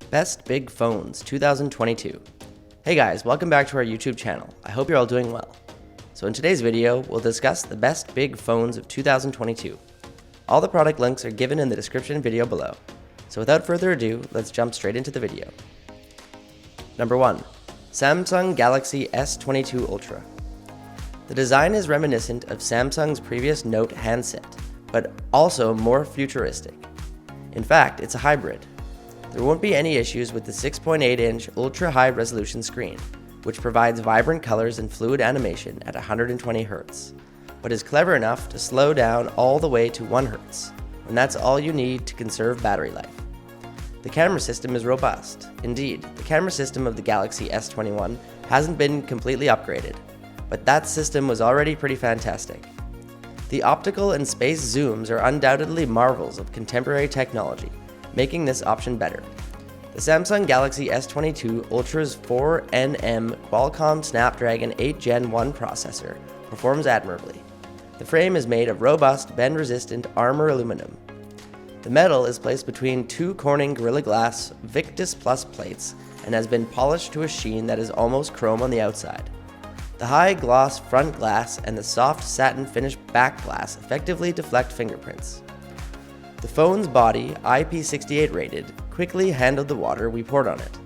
Best Big Phones 2022. Hey guys, welcome back to our YouTube channel. I hope you're all doing well. So in today's video, we'll discuss the best big phones of 2022. All the product links are given in the description video below. So without further ado, let's jump straight into the video. Number 1. Samsung Galaxy S22 Ultra. The design is reminiscent of Samsung's previous Note handset, but also more futuristic. In fact, it's a hybrid. There won't be any issues with the 6.8-inch ultra-high resolution screen, which provides vibrant colors and fluid animation at 120 Hz, but is clever enough to slow down all the way to 1 Hz, and that's all you need to conserve battery life. The camera system is robust. Indeed, the camera system of the Galaxy S21 hasn't been completely upgraded, but that system was already pretty fantastic. The optical and space zooms are undoubtedly marvels of contemporary technology, making this option better. The Samsung Galaxy S22 Ultra's 4nm Qualcomm Snapdragon 8 Gen 1 processor performs admirably. The frame is made of robust, bend-resistant armor aluminum. The metal is placed between two Corning Gorilla Glass Victus Plus plates and has been polished to a sheen that is almost chrome on the outside. The high-gloss front glass and the soft satin finished back glass effectively deflect fingerprints. The phone's body, IP68 rated, quickly handled the water we poured on it.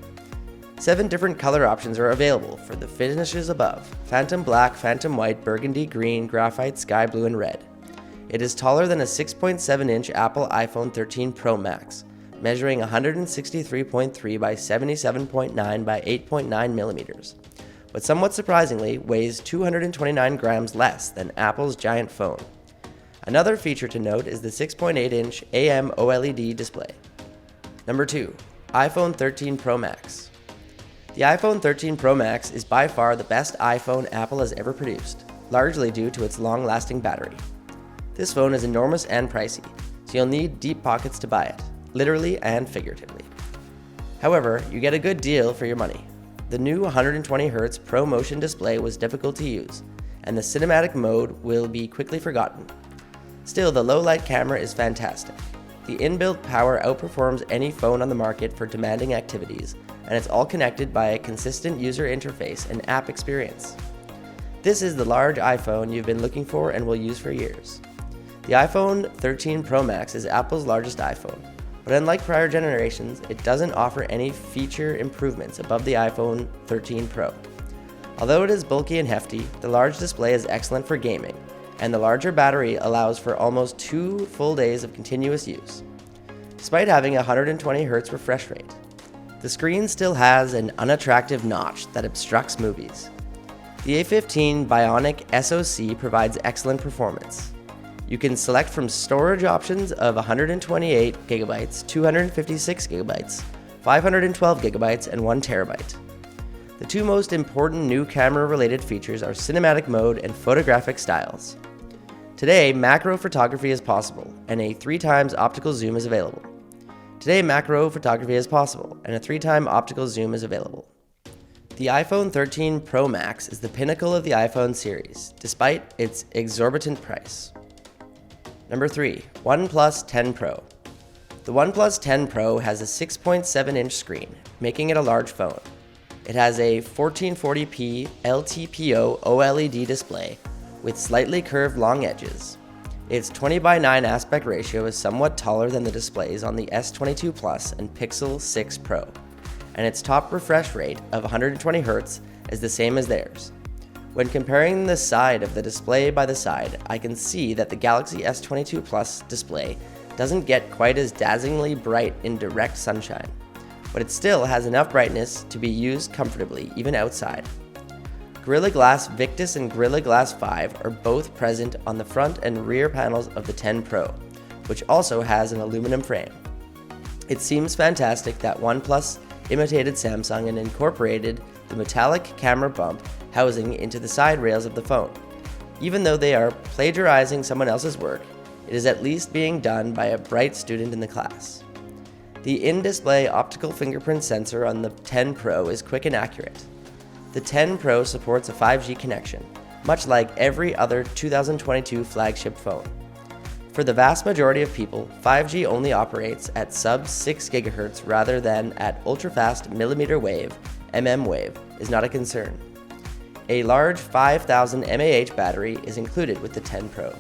7 different color options are available for the finishes above: Phantom Black, Phantom White, Burgundy Green, Graphite, Sky Blue, and Red. It is taller than a 6.7-inch Apple iPhone 13 Pro Max, measuring 163.3 by 77.9 by 8.9 millimeters, but somewhat surprisingly weighs 229 grams less than Apple's giant phone. Another feature to note is the 6.8-inch AMOLED display. Number 2. iPhone 13 Pro Max. The iPhone 13 Pro Max is by far the best iPhone Apple has ever produced, largely due to its long-lasting battery. This phone is enormous and pricey, so you'll need deep pockets to buy it, literally and figuratively. However, you get a good deal for your money. The new 120 Hz ProMotion display was difficult to use, and the cinematic mode will be quickly forgotten. Still, the low-light camera is fantastic. The inbuilt power outperforms any phone on the market for demanding activities, and it's all connected by a consistent user interface and app experience. This is the large iPhone you've been looking for and will use for years. The iPhone 13 Pro Max is Apple's largest iPhone, but unlike prior generations, it doesn't offer any feature improvements above the iPhone 13 Pro. Although it is bulky and hefty, the large display is excellent for gaming, and the larger battery allows for almost 2 full days of continuous use. Despite having a 120 Hz refresh rate, the screen still has an unattractive notch that obstructs movies. The A15 Bionic SoC provides excellent performance. You can select from storage options of 128 GB, 256 GB, 512 GB, and 1 TB. The 2 most important new camera-related features are cinematic mode and photographic styles. Today, macro photography is possible, and a 3x optical zoom is available. The iPhone 13 Pro Max is the pinnacle of the iPhone series, despite its exorbitant price. Number 3. OnePlus 10 Pro. The OnePlus 10 Pro has a 6.7-inch screen, making it a large phone. It has a 1440p LTPO OLED display with slightly curved long edges. Its 20:9 aspect ratio is somewhat taller than the displays on the S22 Plus and Pixel 6 Pro, and its top refresh rate of 120 Hz is the same as theirs. When comparing the side of the display by the side, I can see that the Galaxy S22 Plus display doesn't get quite as dazzlingly bright in direct sunshine, but it still has enough brightness to be used comfortably even outside. Gorilla Glass Victus and Gorilla Glass 5 are both present on the front and rear panels of the 10 Pro, which also has an aluminum frame. It seems fantastic that OnePlus imitated Samsung and incorporated the metallic camera bump housing into the side rails of the phone. Even though they are plagiarizing someone else's work, it is at least being done by a bright student in the class. The in-display optical fingerprint sensor on the 10 Pro is quick and accurate. The 10 Pro supports a 5G connection, much like every other 2022 flagship phone. For the vast majority of people, 5G only operates at sub 6 GHz rather than at ultra-fast millimeter wave, wave, is not a concern. A large 5000 mAh battery is included with the 10 Pro.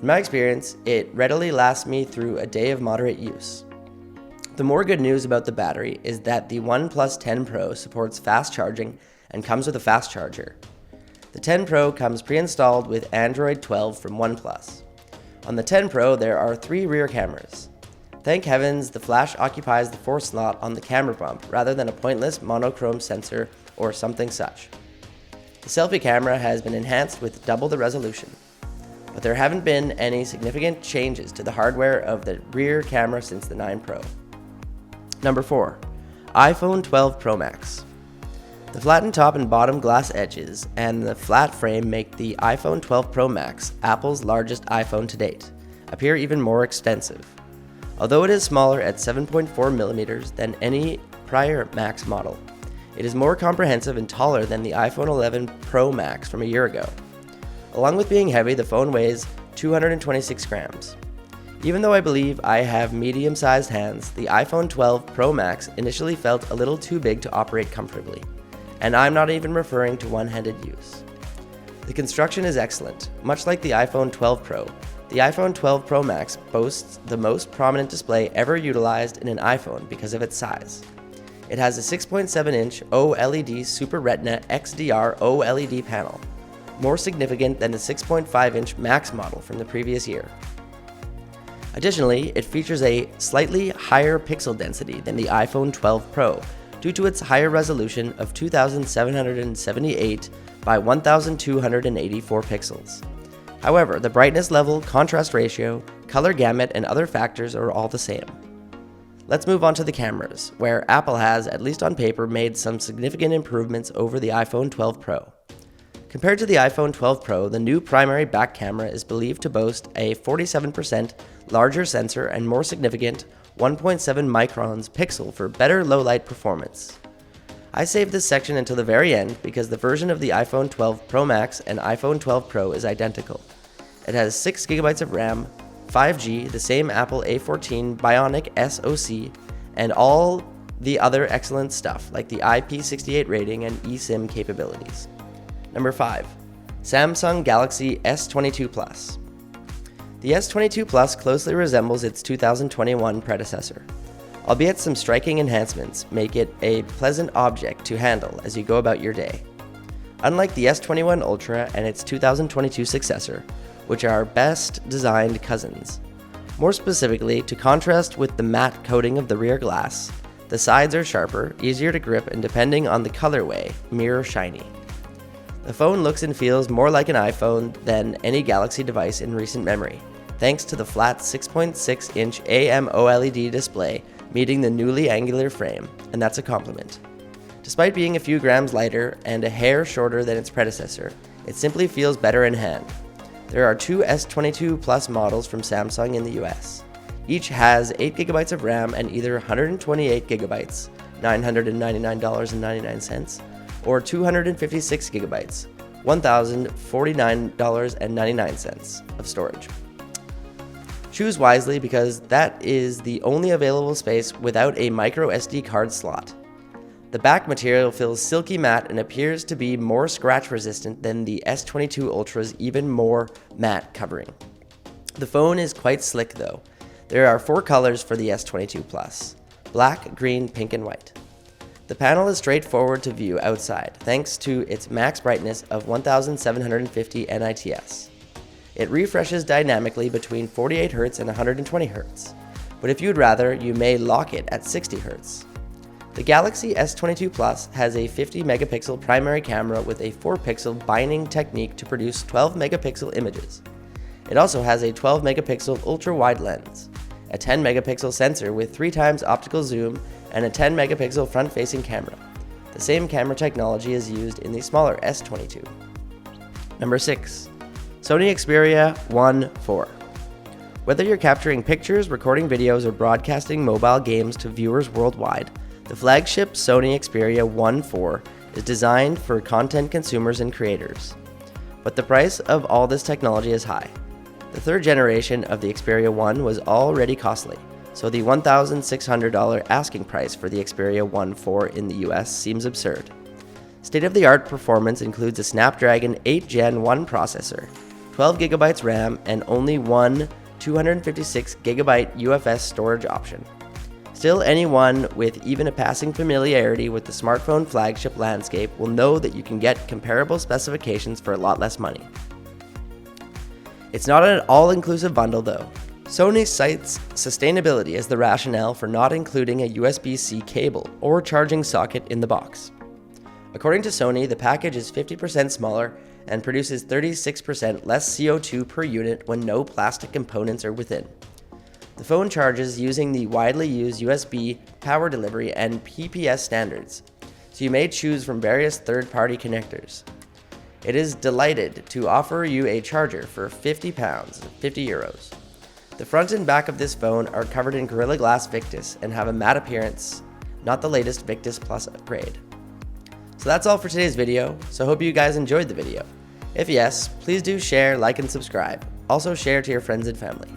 In my experience, it readily lasts me through a day of moderate use. The more good news about the battery is that the OnePlus 10 Pro supports fast charging and comes with a fast charger. The 10 Pro comes pre-installed with Android 12 from OnePlus. On the 10 Pro, there are 3 rear cameras. Thank heavens the flash occupies the 4th slot on the camera bump rather than a pointless monochrome sensor or something such. The selfie camera has been enhanced with double the resolution, but there haven't been any significant changes to the hardware of the rear camera since the 9 Pro. Number 4. iPhone 12 Pro Max. The flattened top and bottom glass edges and the flat frame make the iPhone 12 Pro Max, Apple's largest iPhone to date, appear even more expensive. Although it is smaller at 7.4mm than any prior Max model, it is more comprehensive and taller than the iPhone 11 Pro Max from a year ago. Along with being heavy, the phone weighs 226 grams. Even though I believe I have medium-sized hands, the iPhone 12 Pro Max initially felt a little too big to operate comfortably. And I'm not even referring to one-handed use. The construction is excellent. Much like the iPhone 12 Pro, the iPhone 12 Pro Max boasts the most prominent display ever utilized in an iPhone because of its size. It has a 6.7-inch OLED Super Retina XDR OLED panel, more significant than the 6.5-inch Max model from the previous year. Additionally, it features a slightly higher pixel density than the iPhone 12 Pro, due to its higher resolution of 2778 by 1284 pixels. However, the brightness level, contrast ratio, color gamut, and other factors are all the same. Let's move on to the cameras, where Apple has, at least on paper, made some significant improvements over the iPhone 12 Pro. Compared to the iPhone 12 Pro, the new primary back camera is believed to boast a 47% larger sensor and more significant 1.7 microns pixel for better low-light performance. I saved this section until the very end because the version of the iPhone 12 Pro Max and iPhone 12 Pro is identical. It has 6 GB of RAM, 5G, the same Apple A14 Bionic SoC, and all the other excellent stuff like the IP68 rating and eSIM capabilities. Number 5. Samsung Galaxy S22 Plus. The S22 Plus closely resembles its 2021 predecessor, albeit some striking enhancements make it a pleasant object to handle as you go about your day. Unlike the S21 Ultra and its 2022 successor, which are best designed cousins. More specifically, to contrast with the matte coating of the rear glass, the sides are sharper, easier to grip, and depending on the colorway, mirror shiny. The phone looks and feels more like an iPhone than any Galaxy device in recent memory, thanks to the flat 6.6-inch AMOLED display meeting the newly angular frame, and that's a compliment. Despite being a few grams lighter and a hair shorter than its predecessor, it simply feels better in hand. There are 2 S22 Plus models from Samsung in the US. Each has 8 GB of RAM and either 128 GB, $999.99, or 256 GB, $1,049.99 of storage. Choose wisely because that is the only available space without a micro SD card slot. The back material feels silky matte and appears to be more scratch resistant than the S22 Ultra's even more matte covering. The phone is quite slick though. There are 4 colors for the S22 Plus: black, green, pink, and white. The panel is straightforward to view outside thanks to its max brightness of 1750 nits. It refreshes dynamically between 48 Hz and 120 Hz, but if you'd rather, you may lock it at 60 Hz. The Galaxy S22 Plus has a 50 megapixel primary camera with a 4-pixel binding technique to produce 12 megapixel images. It also has a 12 megapixel ultra-wide lens, a 10 megapixel sensor with 3 times optical zoom, and a 10 megapixel front-facing camera. The same camera technology is used in the smaller S22. Number 6. Sony Xperia One 4. Whether you're capturing pictures, recording videos, or broadcasting mobile games to viewers worldwide, the flagship Sony Xperia One 4 is designed for content consumers and creators. But the price of all this technology is high. The third generation of the Xperia 1 was already costly, so the $1,600 asking price for the Xperia 1 IV in the US seems absurd. State-of-the-art performance includes a Snapdragon 8 Gen 1 processor, 12GB RAM, and only one 256GB UFS storage option. Still, anyone with even a passing familiarity with the smartphone flagship landscape will know that you can get comparable specifications for a lot less money. It's not an all-inclusive bundle though. Sony cites sustainability as the rationale for not including a USB-C cable or charging socket in the box. According to Sony, the package is 50% smaller and produces 36% less CO2 per unit when no plastic components are within. The phone charges using the widely used USB power delivery and PPS standards, so you may choose from various third-party connectors. It is delighted to offer you a charger for £50, €50. The front and back of this phone are covered in Gorilla Glass Victus and have a matte appearance, not the latest Victus Plus upgrade. So that's all for today's video, so hope you guys enjoyed the video. If yes, please do share, like, and subscribe. Also share to your friends and family.